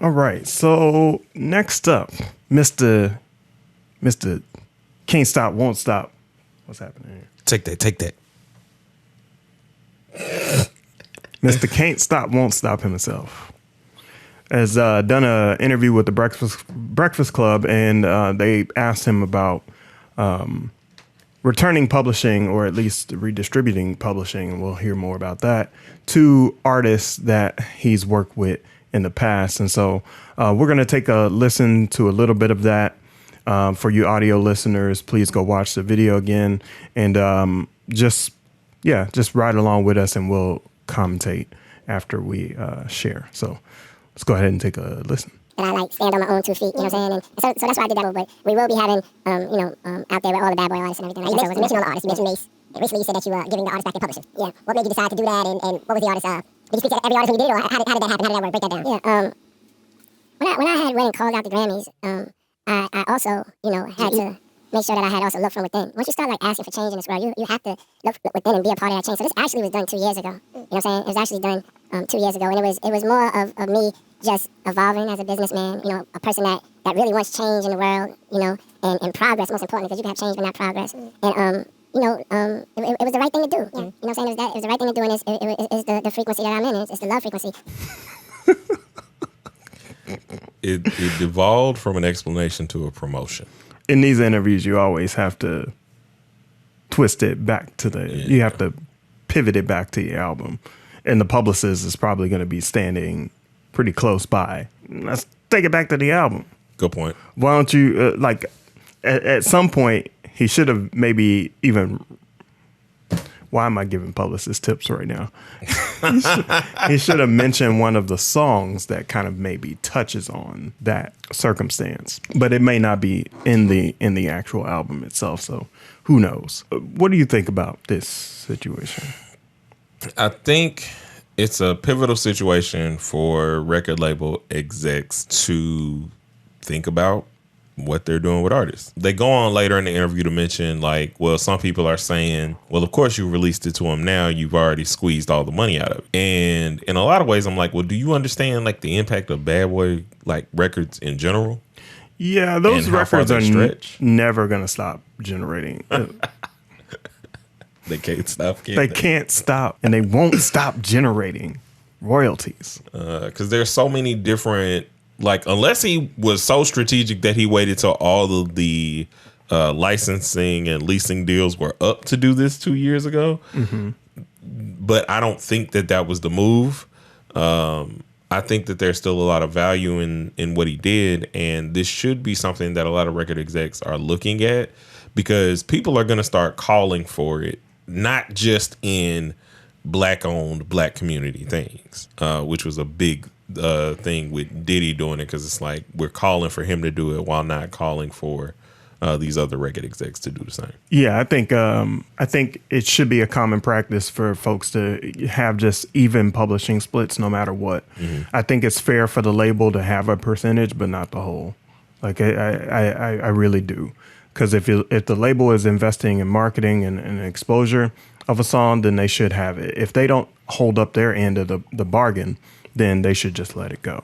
All right. So next up, Mr. Can't Stop, Won't Stop. What's happening here? Take that. Mr. Can't Stop, Won't Stop himself has done an interview with the Breakfast Club, and they asked him about returning publishing, or at least redistributing publishing, and we'll hear more about that, to artists that he's worked with in the past. And so we're going to take a listen to a little bit of that. For you audio listeners, please go watch the video again, and just ride along with us, and we'll commentate after we share. So let's go ahead and take a listen. And I like stand on my own 2 feet, you know what I'm saying? And so that's why I did that one. But we will be having, out there with all the bad boy artists and everything. Like you mentioned all the artists. You mentioned Mace. Recently you said that you were giving the artists back their publishing. Yeah. What made you decide to do that? And what was the artist? Did you speak to every artist when you did it, or how did that happen? How did that work? Break that down. Yeah. When I had went and called out the Grammys, I also, had to make sure that I had also looked from within. Once you start like asking for change in this world, you have to look within and be a part of that change. So this actually was done 2 years ago. You know what I'm saying? It was actually done 2 years ago, and it was more of me just evolving as a businessman. A person that really wants change in the world. And progress, most important, because you can have change but not progress. And it was the right thing to do. Yeah. You know what I'm saying? It was the right thing to do, and it's the frequency that I'm in. It's the love frequency. It devolved from an explanation to a promotion. In these interviews, you always have to twist it back to you have to pivot it back to your album. And the publicist is probably going to be standing pretty close by. Let's take it back to the album. Good point. Why don't you, at some point, he should have maybe even... Why am I giving publicist tips right now? He should have mentioned one of the songs that kind of maybe touches on that circumstance, but it may not be in the actual album itself. So who knows? What do you think about this situation? I think it's a pivotal situation for record label execs to think about what they're doing with artists. They go on later in the interview to mention, some people are saying, well, of course you released it to them now, you've already squeezed all the money out of it. And in a lot of ways, I'm like, well, do you understand the impact of bad boy records in general? Yeah, those records are never going to stop generating. They can't stop. They can't stop, and they won't stop generating royalties. Because there's so many different, unless he was so strategic that he waited till all of the licensing and leasing deals were up to do this 2 years ago. Mm-hmm. But I don't think that was the move. I think that there's still a lot of value in what he did. And this should be something that a lot of record execs are looking at, because people are going to start calling for it, not just in black-owned, black community things, which was a big thing with Diddy doing it, because it's we're calling for him to do it while not calling for these other record execs to do the same. Yeah, I think it should be a common practice for folks to have just even publishing splits no matter what. Mm-hmm. I think it's fair for the label to have a percentage, but not the whole. I really do, because if the label is investing in marketing and exposure of a song, then they should have it. If they don't hold up their end of the bargain, then they should just let it go.